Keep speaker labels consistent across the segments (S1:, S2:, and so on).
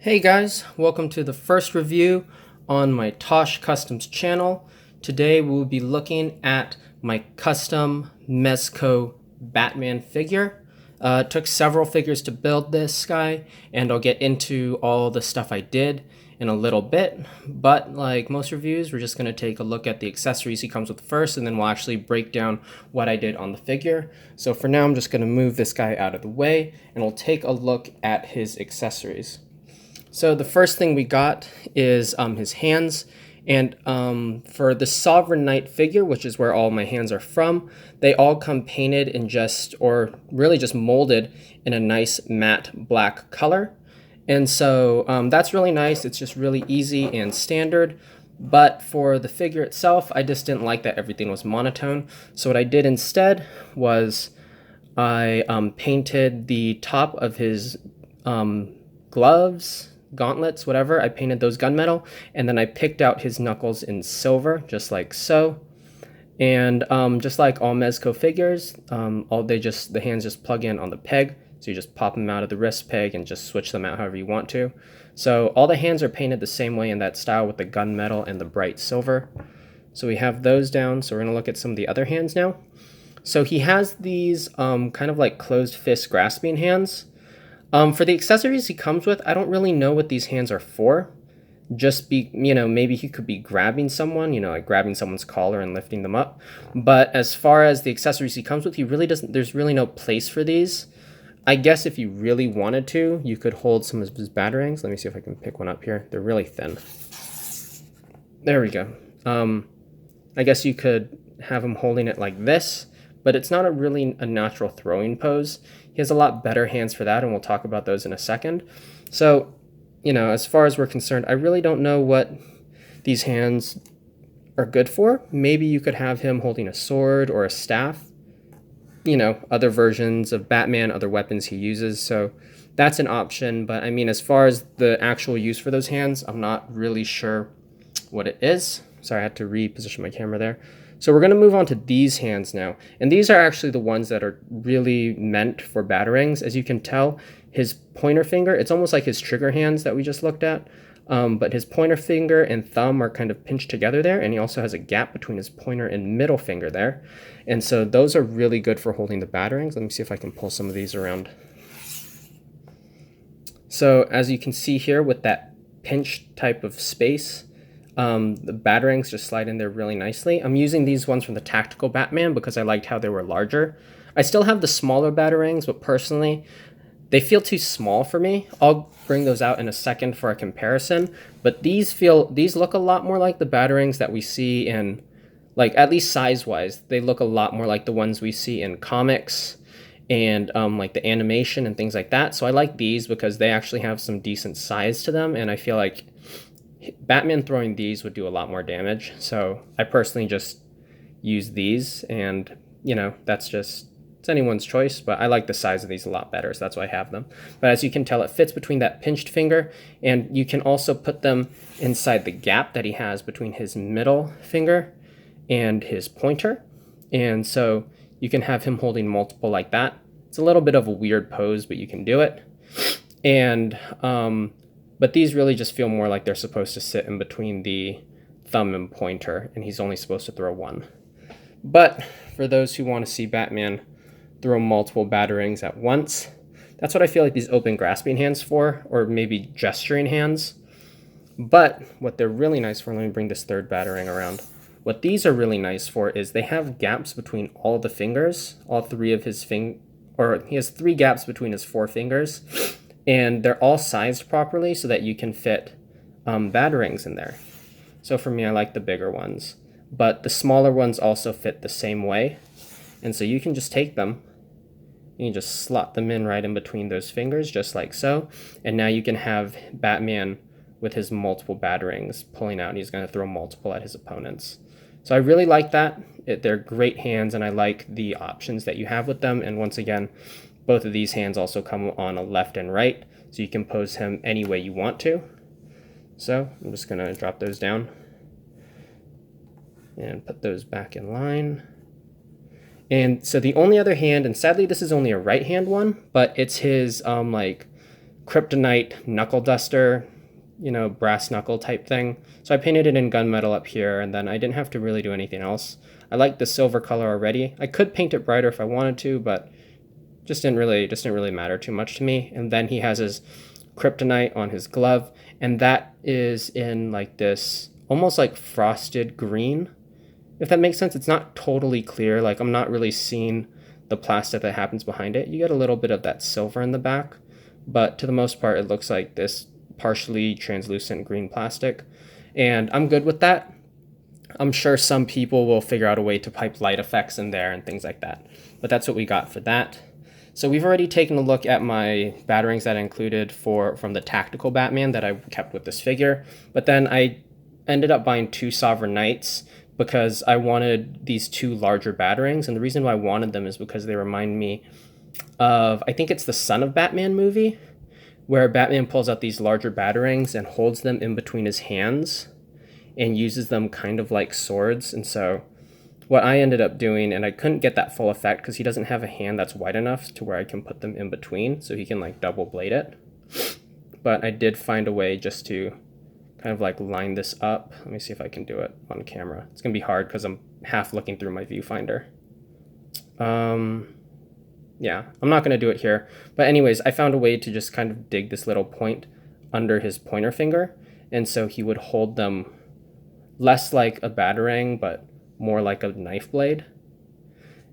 S1: Hey guys, welcome to the first review on my Tosh Customs channel. Today we'll be looking at my Custom Mezco Batman figure. It took several figures to build this guy, and I'll get into all the stuff I did in a little bit. But like most reviews, we're just going to take a look at the accessories he comes with first, and then we'll actually break down what I did on the figure. So for now, I'm just going to move this guy out of the way, and we'll take a look at his accessories. So the first thing we got is his hands, and for the Sovereign Knight figure, which is where all my hands are from, they all come painted in or really just molded in a nice matte black color. And so that's really nice. It's just really easy and standard. But for the figure itself, I just didn't like that everything was monotone. So what I did instead was I painted the top of his gloves, gauntlets, whatever. I painted those gunmetal, and then I picked out his knuckles in silver, just like so. And just like all Mezco figures, the hands just plug in on the peg, so you just pop them out of the wrist peg and just switch them out however you want to. So all the hands are painted the same way in that style with the gunmetal and the bright silver. So we have those down. So we're gonna look at some of the other hands now. So he has these kind of like closed fist grasping hands. For the accessories he comes with, I don't really know what these hands are for. Maybe he could be grabbing someone, like grabbing someone's collar and lifting them up. But as far as the accessories he comes with, there's really no place for these. I guess if you really wanted to, you could hold some of his batarangs. Let me see if I can pick one up here. They're really thin. There we go. I guess you could have him holding it like this, but it's not really a natural throwing pose. He has a lot better hands for that, and we'll talk about those in a second. So, as far as we're concerned, I really don't know what these hands are good for. Maybe you could have him holding a sword or a staff. Other versions of Batman, other weapons he uses. So that's an option. But I mean, as far as the actual use for those hands, I'm not really sure what it is. Sorry, I had to reposition my camera there. So we're going to move on to these hands now. And these are actually the ones that are really meant for batarangs. As you can tell, his pointer finger, it's almost like his trigger hands that we just looked at. But his pointer finger and thumb are kind of pinched together there. And he also has a gap between his pointer and middle finger there. And so those are really good for holding the batarangs. Let me see if I can pull some of these around. So as you can see here with that pinched type of space, the batarangs just slide in there really nicely. I'm using these ones from the Tactical Batman because I liked how they were larger. I still have the smaller batarangs, but personally, they feel too small for me. I'll bring those out in a second for a comparison, but these look a lot more like the batarangs that we see in, like, at least size-wise, they look a lot more like the ones we see in comics and like the animation and things like that. So I like these because they actually have some decent size to them, and I feel like Batman throwing these would do a lot more damage. So I personally just use these, and it's anyone's choice, but I like the size of these a lot better, so that's why I have them. But as you can tell, it fits between that pinched finger, and you can also put them inside the gap that he has between his middle finger and his pointer. And so you can have him holding multiple like that. It's a little bit of a weird pose, but you can do it. And but these really just feel more like they're supposed to sit in between the thumb and pointer, and he's only supposed to throw one. But for those who want to see Batman throw multiple batarangs at once, that's what I feel like these open grasping hands for, or maybe gesturing hands. But what they're really nice for, let me bring this third batarang around. What these are really nice for is they have gaps between all the fingers, all three of his he has 3 gaps between his 4 fingers. And they're all sized properly so that you can fit batarangs in there. So for me, I like the bigger ones. But the smaller ones also fit the same way. And so you can just take them, you can just slot them in right in between those fingers, just like so. And now you can have Batman with his multiple batarangs pulling out, and he's going to throw multiple at his opponents. So I really like that. They're great hands, and I like the options that you have with them. And once again, both of these hands also come on a left and right, so you can pose him any way you want to. So I'm just going to drop those down and put those back in line. And so the only other hand, and sadly this is only a right hand one, but it's his Kryptonite knuckle duster, you know, brass knuckle type thing. So I painted it in gunmetal up here, and then I didn't have to really do anything else. I like the silver color already. I could paint it brighter if I wanted to, but just didn't really matter too much to me. And then he has his Kryptonite on his glove, and that is in like this almost like frosted green, if that makes sense. It's not totally clear, like I'm not really seeing the plastic that happens behind it. You get a little bit of that silver in the back, but to the most part it looks like this partially translucent green plastic, and I'm good with that. I'm sure some people will figure out a way to pipe light effects in there and things like that, but that's what we got for that. So we've already taken a look at my batarangs that I included from the tactical Batman that I kept with this figure, but then I ended up buying 2 Sovereign Knights because I wanted these 2 larger batarangs, and the reason why I wanted them is because they remind me of, I think it's the Son of Batman movie, where Batman pulls out these larger batarangs and holds them in between his hands and uses them kind of like swords. And so what I ended up doing, and I couldn't get that full effect because he doesn't have a hand that's wide enough to where I can put them in between so he can like double blade it. But I did find a way just to kind of like line this up. Let me see if I can do it on camera. It's gonna be hard because I'm half looking through my viewfinder. Yeah, I'm not gonna do it here. But anyways, I found a way to just kind of dig this little point under his pointer finger. And so he would hold them less like a batarang, but more like a knife blade.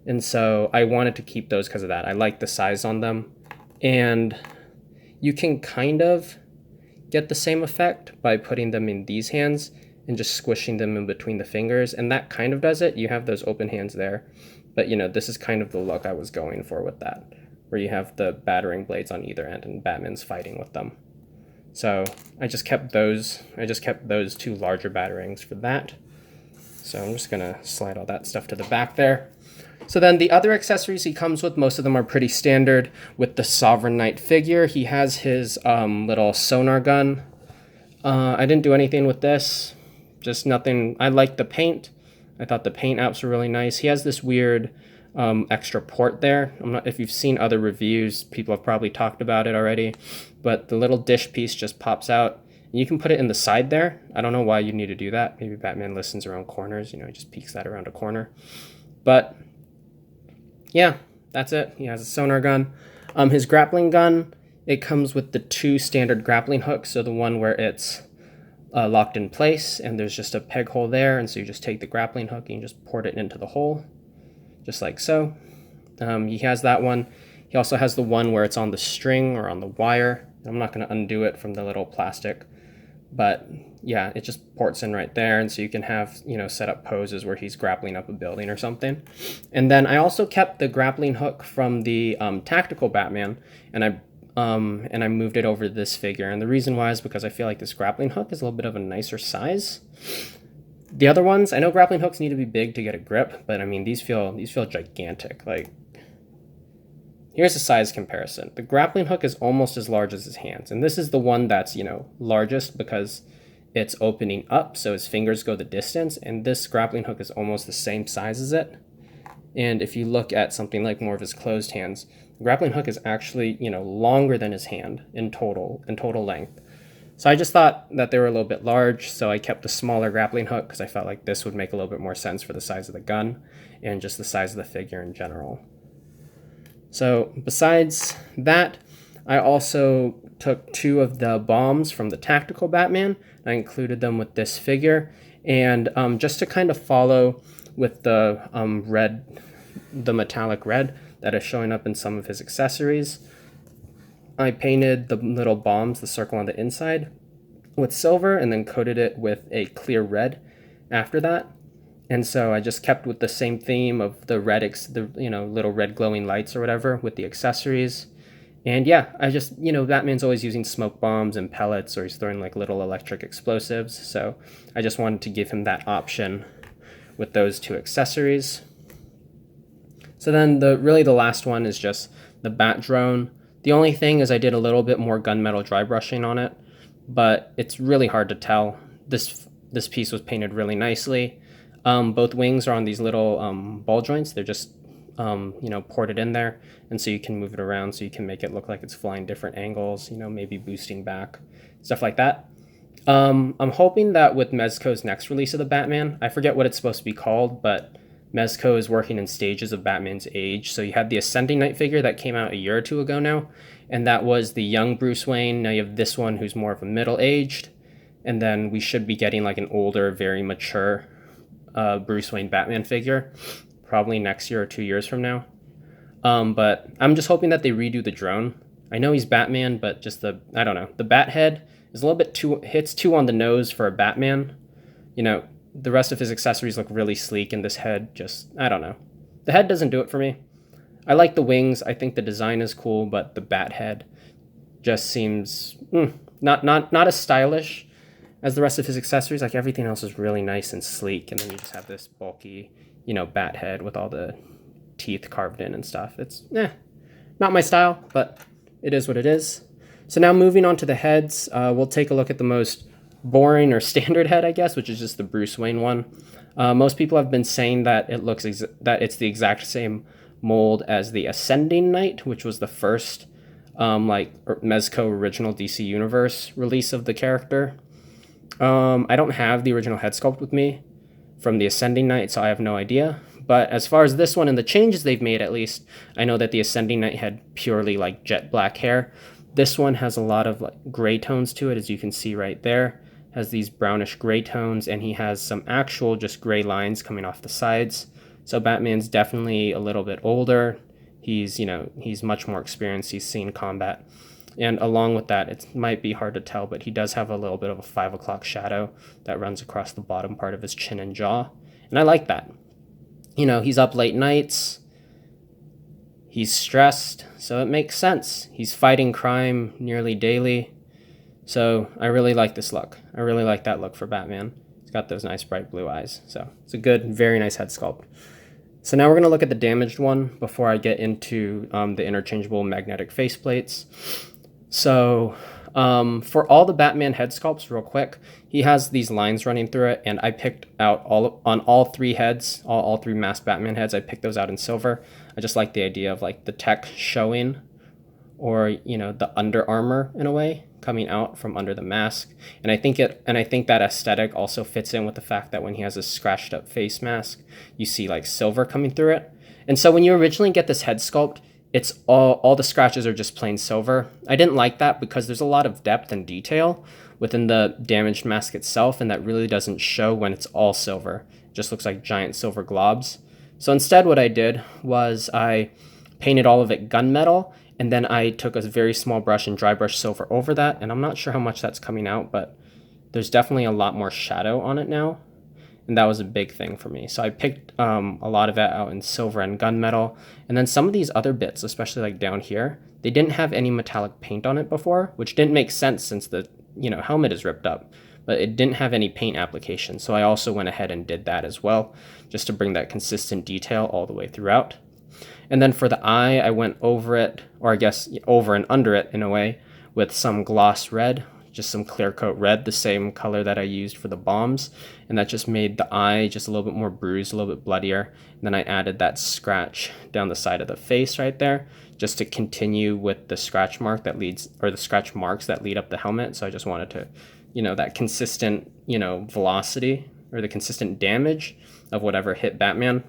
S1: And so I wanted to keep those because of that. I like the size on them. And you can kind of get the same effect by putting them in these hands and just squishing them in between the fingers. And that kind of does it. You have those open hands there. But you know, this is kind of the look I was going for with that, where you have the batarang blades on either end and Batman's fighting with them. So I just kept those 2 larger batarangs for that. So I'm just gonna slide all that stuff to the back there. So then the other accessories he comes with, most of them are pretty standard with the Sovereign Knight figure. He has his little sonar gun. I didn't do anything with this, just nothing. I liked the paint. I thought the paint apps were really nice. He has this weird extra port there. If you've seen other reviews, people have probably talked about it already, but the little dish piece just pops out. You can put it in the side there. I don't know why you need to do that. Maybe Batman listens around corners, you know, he just peeks that around a corner. But yeah, that's it. He has a sonar gun. His grappling gun, it comes with the 2 standard grappling hooks. So the one where it's locked in place and there's just a peg hole there. And so you just take the grappling hook and you just port it into the hole, just like so. He has that one. He also has the one where it's on the string or on the wire. I'm not going to undo it from the little plastic. But yeah, it just ports in right there, and so you can have, you know, set up poses where he's grappling up a building or something. And then I also kept the grappling hook from the tactical Batman, and I moved it over this figure. And the reason why is because I feel like this grappling hook is a little bit of a nicer size. The other ones, I know grappling hooks need to be big to get a grip, but I mean these feel gigantic. Like, here's a size comparison. The grappling hook is almost as large as his hands. And this is the one that's, you know, largest because it's opening up, so his fingers go the distance. And this grappling hook is almost the same size as it. And if you look at something like more of his closed hands, the grappling hook is actually, you know, longer than his hand in total length. So I just thought that they were a little bit large, so I kept a smaller grappling hook because I felt like this would make a little bit more sense for the size of the gun and just the size of the figure in general. So besides that, I also took 2 of the bombs from the tactical Batman. I included them with this figure. And just to kind of follow with the the metallic red that is showing up in some of his accessories, I painted the little bombs, the circle on the inside, with silver and then coated it with a clear red after that. And so I just kept with the same theme of the red, little red glowing lights or whatever with the accessories. And yeah, I just, Batman's always using smoke bombs and pellets, or he's throwing like little electric explosives. So I just wanted to give him that option with those 2 accessories. So then the last one is just the Bat Drone. The only thing is I did a little bit more gunmetal dry brushing on it, but it's really hard to tell. This piece was painted really nicely. Both wings are on these little ball joints. They're just you know, ported in there, and so you can move it around, so you can make it look like it's flying different angles, you know, maybe boosting back, stuff like that. I'm hoping that with Mezco's next release of the Batman, I forget what it's supposed to be called, but Mezco is working in stages of Batman's age. So you had the Ascending Knight figure that came out a year or two ago now, and that was the young Bruce Wayne. Now you have this one who's more of a middle-aged, and then we should be getting like an older, very mature Bruce Wayne Batman figure, probably next year or 2 years from now. But I'm just hoping that they redo the drone. I know he's Batman, but just I don't know, the bat head is a little bit hits too on the nose for a Batman. You know, the rest of his accessories look really sleek, and this head just, I don't know. The head doesn't do it for me. I like the wings. I think the design is cool, but the bat head just seems not as stylish as the rest of his accessories. Like everything else is really nice and sleek, and then you just have this bulky, you know, bat head with all the teeth carved in and stuff. It's not my style, but it is what it is. So now moving on to the heads, we'll take a look at the most boring or standard head, I guess, which is just the Bruce Wayne one. Most people have been saying that that it's the exact same mold as the Ascending Knight, which was the first Mezco original DC Universe release of the character. I don't have the original head sculpt with me from the Ascending Knight, so I have no idea. But as far as this one and the changes they've made, at least, I know that the Ascending Knight had purely like jet black hair. This one has a lot of like gray tones to it, as you can see right there. Has these brownish gray tones, and he has some actual just gray lines coming off the sides. So Batman's definitely a little bit older. He's much more experienced. He's seen combat. And along with that, it might be hard to tell, but he does have a little bit of a 5 o'clock shadow that runs across the bottom part of his chin and jaw. And I like that. You know, he's up late nights. He's stressed, so it makes sense. He's fighting crime nearly daily. So I really like this look. I really like that look for Batman. He's got those nice bright blue eyes. So it's a good, very nice head sculpt. So now we're going to look at the damaged one before I get into the interchangeable magnetic faceplates. So for all the Batman head sculpts, real quick, he has these lines running through it, and I picked out on all three heads, all three masked Batman heads, I picked those out in silver. I just like the idea of like the tech showing, or you know, the under armor in a way coming out from under the mask. And I think that aesthetic also fits in with the fact that when he has a scratched up face mask, you see like silver coming through it. And so when you originally get this head sculpt, it's all the scratches are just plain silver. I didn't like that because there's a lot of depth and detail within the damaged mask itself, and that really doesn't show when it's all silver. It just looks like giant silver globs. So instead what I did was I painted all of it gunmetal, and then I took a very small brush and dry brush silver over that, and I'm not sure how much that's coming out, but there's definitely a lot more shadow on it now, and that was a big thing for me. So I picked a lot of that out in silver and gunmetal, and then some of these other bits, especially like down here, they didn't have any metallic paint on it before, which didn't make sense since the helmet is ripped up, but it didn't have any paint application. So I also went ahead and did that as well, just to bring that consistent detail all the way throughout. And then for the eye, I went over it, or I guess over and under it in a way, with some gloss red, just some clear coat red, the same color that I used for the bombs. And that just made the eye just a little bit more bruised, a little bit bloodier. And then I added that scratch down the side of the face right there, just to continue with the scratch mark that leads, or the scratch marks that lead up the helmet. So I just wanted to, that consistent, velocity, or the consistent damage of whatever hit Batman.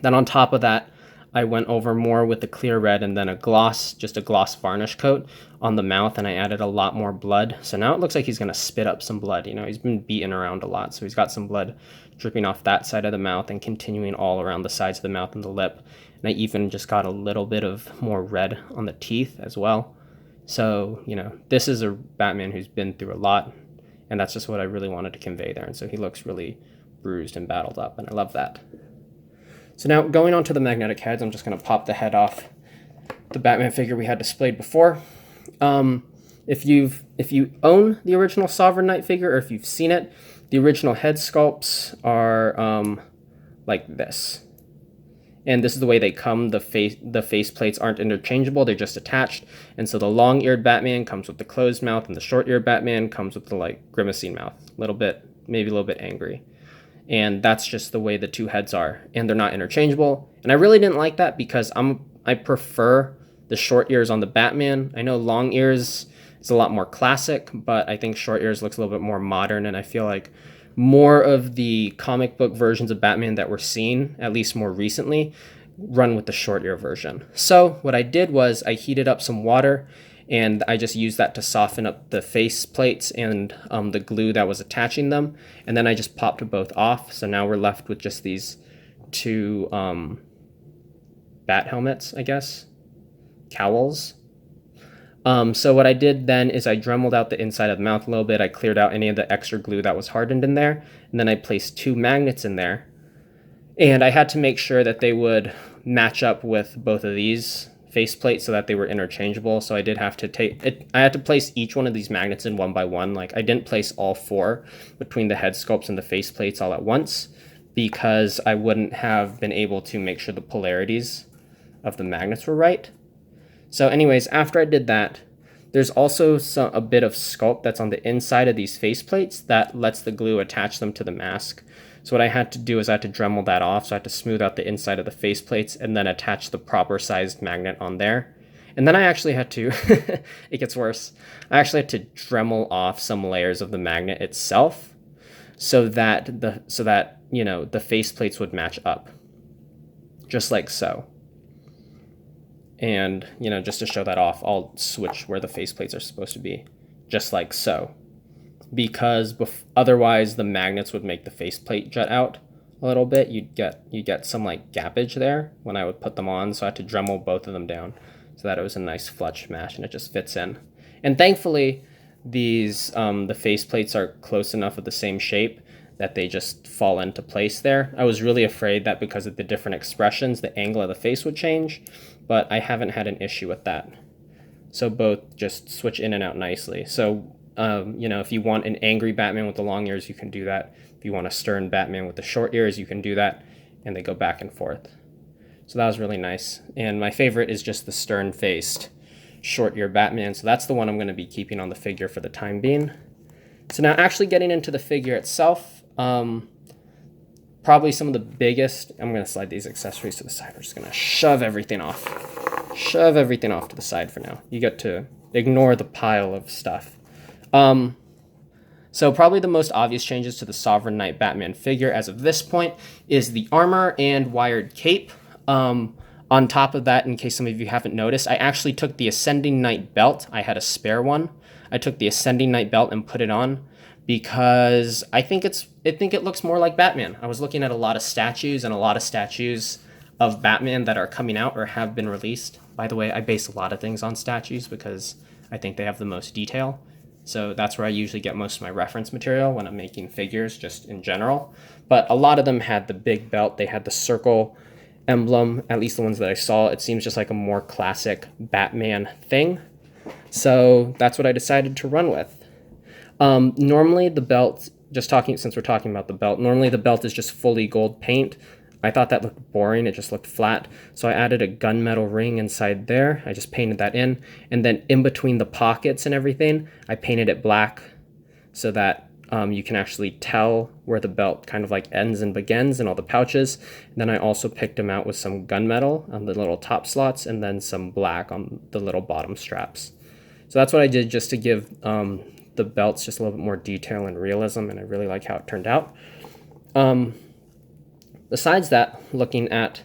S1: Then on top of that, I went over more with the clear red, and then just a gloss varnish coat on the mouth, and I added a lot more blood. So now it looks like he's going to spit up some blood. He's been beaten around a lot, so he's got some blood dripping off that side of the mouth and continuing all around the sides of the mouth and the lip. And I even just got a little bit of more red on the teeth as well. So, this is a Batman who's been through a lot, and that's just what I really wanted to convey there. And so he looks really bruised and battled up, and I love that. So now going on to the magnetic heads, I'm just going to pop the head off the Batman figure we had displayed before. If you own the original Sovereign Knight figure, or if you've seen it, the original head sculpts are like this. And this is the way they come. The face plates aren't interchangeable, they're just attached. And so the long-eared Batman comes with the closed mouth, and the short-eared Batman comes with the grimacing mouth. Maybe a little bit angry. and that's just the way the two heads are, and they're not interchangeable. And I really didn't like that because I prefer the short ears on the Batman. I know long ears is a lot more classic, but I think short ears looks a little bit more modern, and I feel like more of the comic book versions of Batman that we're seeing, at least more recently, run with the short ear version. So what I did was I heated up some water, and I just used that to soften up the face plates and the glue that was attaching them, and then I just popped both off. So now we're left with just these two bat helmets, I guess, cowls. So what I did then is I dremeled out the inside of the mouth a little bit. I cleared out any of the extra glue that was hardened in there, and then I placed two magnets in there, and I had to make sure that they would match up with both of these faceplates so that they were interchangeable. So I did have to take it. I had to place each one of these magnets in one by one. Like, I didn't place all four between the head sculpts and the faceplates all at once, because I wouldn't have been able to make sure the polarities of the magnets were right. So anyways, after I did that, there's also a bit of sculpt that's on the inside of these faceplates that lets the glue attach them to the mask. So what I had to do is I had to Dremel that off. So I had to smooth out the inside of the faceplates and then attach the proper sized magnet on there. And then I actually had to, it gets worse, I actually had to Dremel off some layers of the magnet itself so that the faceplates would match up, just like so. And, just to show that off, I'll switch where the faceplates are supposed to be, just like so. Because otherwise the magnets would make the faceplate jut out a little bit. You'd get some like gappage there when I would put them on, so I had to Dremel both of them down so that it was a nice flush match and it just fits in. And thankfully, these the faceplates are close enough of the same shape that they just fall into place there. I was really afraid that because of the different expressions, the angle of the face would change, but I haven't had an issue with that. So both just switch in and out nicely. So, if you want an angry Batman with the long ears, you can do that. If you want a stern Batman with the short ears, you can do that, and they go back and forth. So that was really nice. And my favorite is just the stern-faced short ear Batman. So that's the one I'm going to be keeping on the figure for the time being. So now actually getting into the figure itself, probably some of the biggest, I'm going to slide these accessories to the side. We're just going to shove everything off to the side for now. You get to ignore the pile of stuff. So probably the most obvious changes to the Sovereign Knight Batman figure as of this point is the armor and wired cape. On top of that, in case some of you haven't noticed, I actually took the Ascending Knight belt. I had a spare one. I took the Ascending Knight belt and put it on because I think it looks more like Batman. I was looking at a lot of statues of Batman that are coming out or have been released. By the way, I base a lot of things on statues because I think they have the most detail. So that's where I usually get most of my reference material when I'm making figures, just in general. But a lot of them had the big belt. They had the circle emblem, at least the ones that I saw. It seems just like a more classic Batman thing. So that's what I decided to run with. Normally the belt, since we're talking about the belt, normally the belt is just fully gold paint. I thought that looked boring. It just looked flat. So I added a gunmetal ring inside there. I just painted that in. And then in between the pockets and everything, I painted it black so that you can actually tell where the belt kind of like ends and begins and all the pouches. And then I also picked them out with some gunmetal on the little top slots and then some black on the little bottom straps. So that's what I did just to give the belts just a little bit more detail and realism, and I really like how it turned out. Besides that, looking at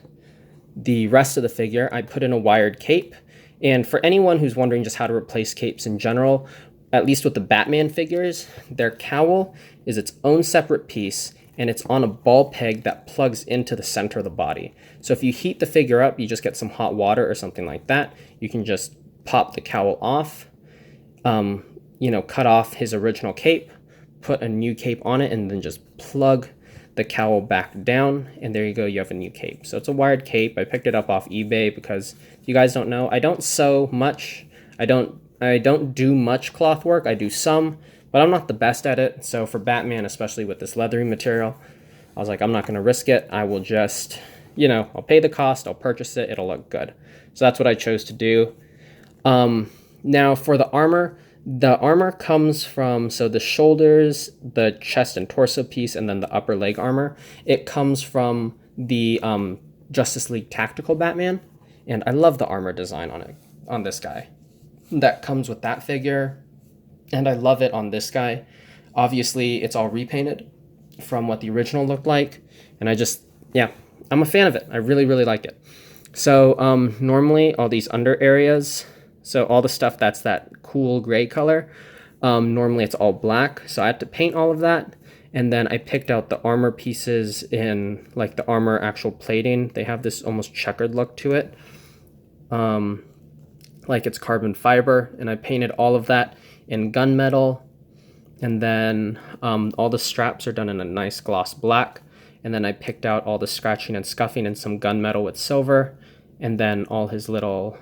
S1: the rest of the figure, I put in a wired cape. And for anyone who's wondering just how to replace capes in general, at least with the Batman figures, their cowl is its own separate piece, and it's on a ball peg that plugs into the center of the body. So if you heat the figure up, you just get some hot water or something like that, you can just pop the cowl off, cut off his original cape, put a new cape on it, and then just plug the cowl back down, and there you go, you have a new cape. So it's a wired cape. I picked it up off eBay because, if you guys don't know, I don't sew much. I don't do much cloth work. I do some, but I'm not the best at it. So for Batman, especially with this leathery material, I was like, I'm not going to risk it. I will just, I'll pay the cost, I'll purchase it, it'll look good. So that's what I chose to do. Now for the armor, The armor comes from, so the shoulders, the chest and torso piece, and then the upper leg armor. It comes from the Justice League Tactical Batman, and I love the armor design on it, on this guy. That comes with that figure, and I love it on this guy. Obviously, it's all repainted from what the original looked like, and yeah, I'm a fan of it. I really, really like it. So normally all these under areas, so all the stuff that's that cool gray color, normally it's all black. So I had to paint all of that. And then I picked out the armor pieces in like the armor actual plating. They have this almost checkered look to it. Like it's carbon fiber. And I painted all of that in gunmetal. And then all the straps are done in a nice gloss black. And then I picked out all the scratching and scuffing in some gunmetal with silver. And then all his little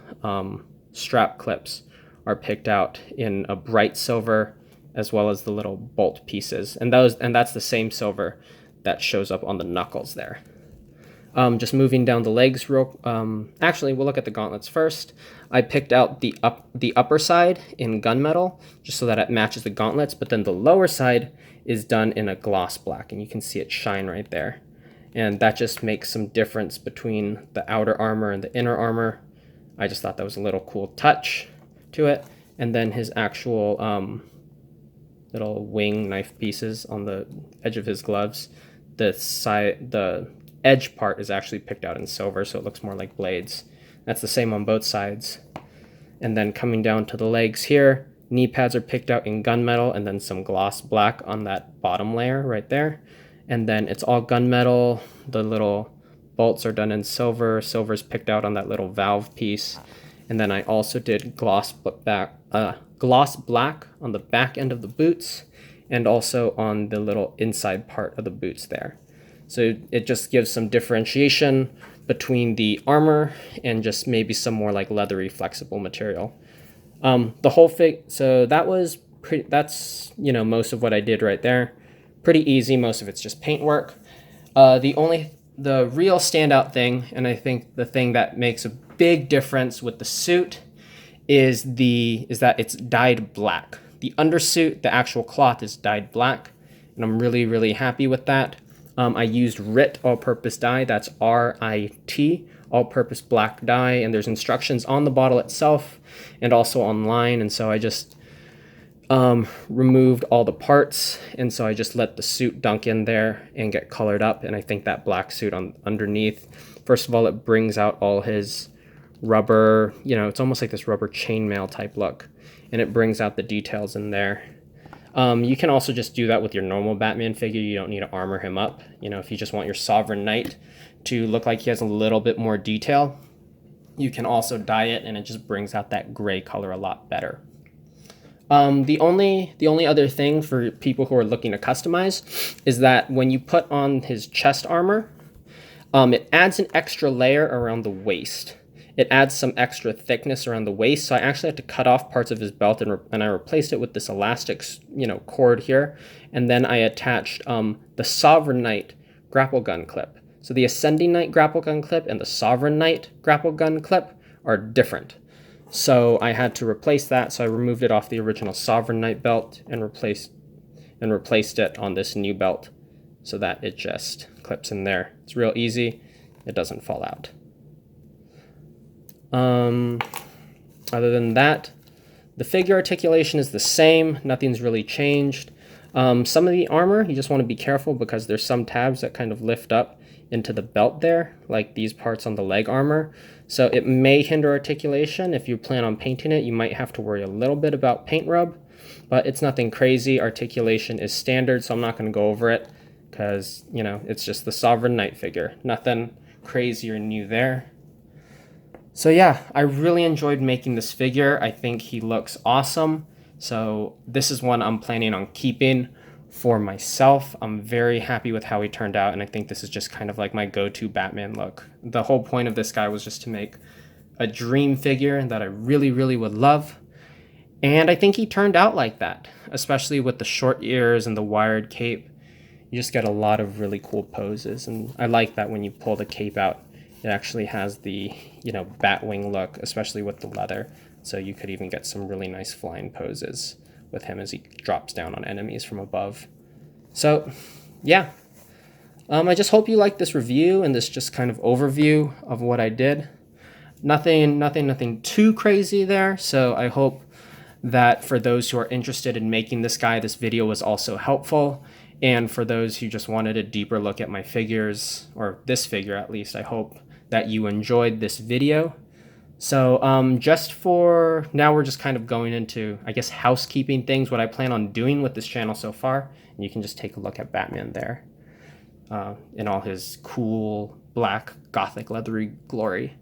S1: strap clips are picked out in a bright silver, as well as the little bolt pieces. And that's the same silver that shows up on the knuckles there. Just moving down the legs actually, we'll look at the gauntlets first. I picked out the upper side in gunmetal, just so that it matches the gauntlets, but then the lower side is done in a gloss black, and you can see it shine right there. And that just makes some difference between the outer armor and the inner armor. I just thought that was a little cool touch to it. And then his actual little wing knife pieces on the edge of his gloves. The edge part is actually picked out in silver, so it looks more like blades. That's the same on both sides. And then coming down to the legs here, knee pads are picked out in gunmetal, and then some gloss black on that bottom layer right there. And then it's all gunmetal. The little bolts are done in silver. Silver's picked out on that little valve piece. And then I also did gloss black on the back end of the boots, and also on the little inside part of the boots there. So it just gives some differentiation between the armor and just maybe some more like leathery flexible material. The whole so that's most of what I did right there. Pretty easy. Most of it's just paint work. The real standout thing, and I think the thing that makes a big difference with the suit is that it's dyed black. The undersuit, the actual cloth, is dyed black, and I'm really, really happy with that. I used RIT all-purpose dye. That's RIT, all-purpose black dye, and there's instructions on the bottle itself and also online, and so I just removed all the parts, and so I just let the suit dunk in there and get colored up. And I think that black suit underneath, first of all, it brings out all his rubber, it's almost like this rubber chainmail type look, and it brings out the details in there. You can also just do that with your normal Batman figure. You don't need to armor him up. If you just want your Sovereign Knight to look like he has a little bit more detail, you can also dye it, and it just brings out that gray color a lot better. The only other thing for people who are looking to customize is that when you put on his chest armor, it adds an extra layer around the waist. It adds some extra thickness around the waist, so I actually had to cut off parts of his belt, and I replaced it with this elastic, cord here, and then I attached the Sovereign Knight grapple gun clip. So the Ascending Knight grapple gun clip and the Sovereign Knight grapple gun clip are different. So I had to replace that, so I removed it off the original Sovereign Knight belt and replaced it on this new belt so that it just clips in there. It's real easy. It doesn't fall out. Other than that, the figure articulation is the same. Nothing's really changed. Some of the armor, you just want to be careful because there's some tabs that kind of lift up into the belt there, like these parts on the leg armor. So it may hinder articulation. If you plan on painting it, you might have to worry a little bit about paint rub, but it's nothing crazy. Articulation is standard, so I'm not going to go over it because, it's just the Sovereign Knight figure. Nothing crazy or new there. So yeah, I really enjoyed making this figure. I think he looks awesome. So this is one I'm planning on keeping for myself. I'm very happy with how he turned out, and I think this is just kind of like my go-to Batman look. The whole point of this guy was just to make a dream figure that I really, really would love. And I think he turned out like that, especially with the short ears and the wired cape. You just get a lot of really cool poses, and I like that when you pull the cape out, it actually has the, Batwing look, especially with the leather. So you could even get some really nice flying poses with him as he drops down on enemies from above. So yeah, I just hope you like this review and this just kind of overview of what I did. Nothing too crazy there. So I hope that for those who are interested in making this guy, this video was also helpful. And for those who just wanted a deeper look at my figures, or this figure at least, I hope that you enjoyed this video. So just for now, we're just kind of going into, I guess, housekeeping things, what I plan on doing with this channel so far. And you can just take a look at Batman there in all his cool black gothic leathery glory.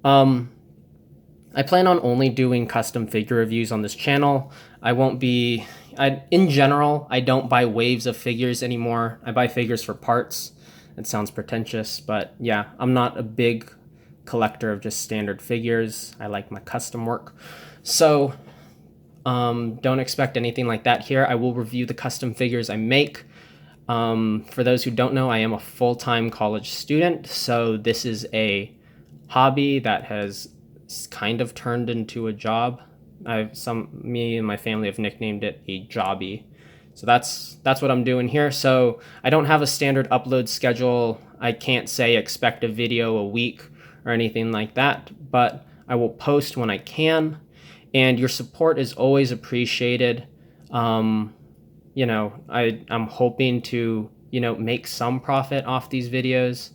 S1: I plan on only doing custom figure reviews on this channel. I won't be, in general, I don't buy waves of figures anymore. I buy figures for parts. It sounds pretentious, but yeah, I'm not a big collector of just standard figures. I like my custom work. So don't expect anything like that here. I will review the custom figures I make. For those who don't know, I am a full-time college student, so this is a hobby that has kind of turned into a job. Me and my family have nicknamed it a jobby. So that's what I'm doing here. So I don't have a standard upload schedule. I can't say expect a video a week or anything like that, but I will post when I can, and your support is always appreciated. You know, I'm hoping to, you know, make some profit off these videos.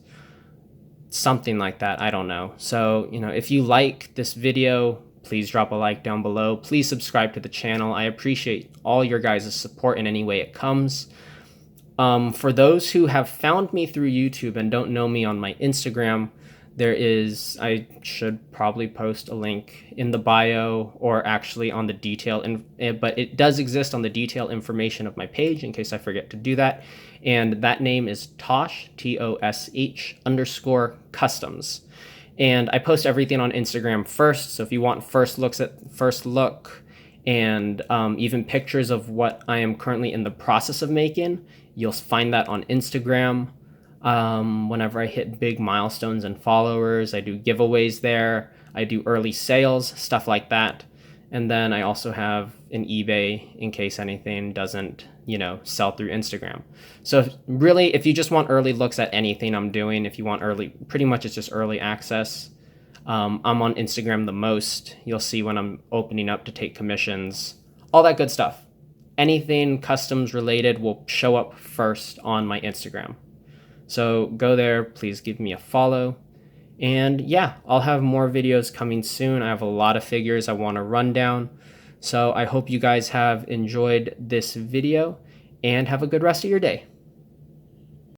S1: Something like that, I don't know. So, you know, if you like this video, please drop a like down below. Please subscribe to the channel. I appreciate all your guys' support in any way it comes. For those who have found me through YouTube and don't know me on my Instagram, I should probably post a link in the bio or actually on the detail, but it does exist on the detail information of my page in case I forget to do that. And that name is Tosh, Tosh _ customs. And I post everything on Instagram first. So if you want first look and even pictures of what I am currently in the process of making, you'll find that on Instagram. Whenever I hit big milestones and followers, I do giveaways there. I do early sales, stuff like that. And then I also have an eBay in case anything doesn't, you know, sell through Instagram. So really, if you just want early looks at anything I'm doing, if you want pretty much it's just early access. I'm on Instagram the most. You'll see when I'm opening up to take commissions, all that good stuff. Anything customs related will show up first on my Instagram. So go there, please give me a follow. And yeah, I'll have more videos coming soon. I have a lot of figures I want to run down. So I hope you guys have enjoyed this video and have a good rest of your day.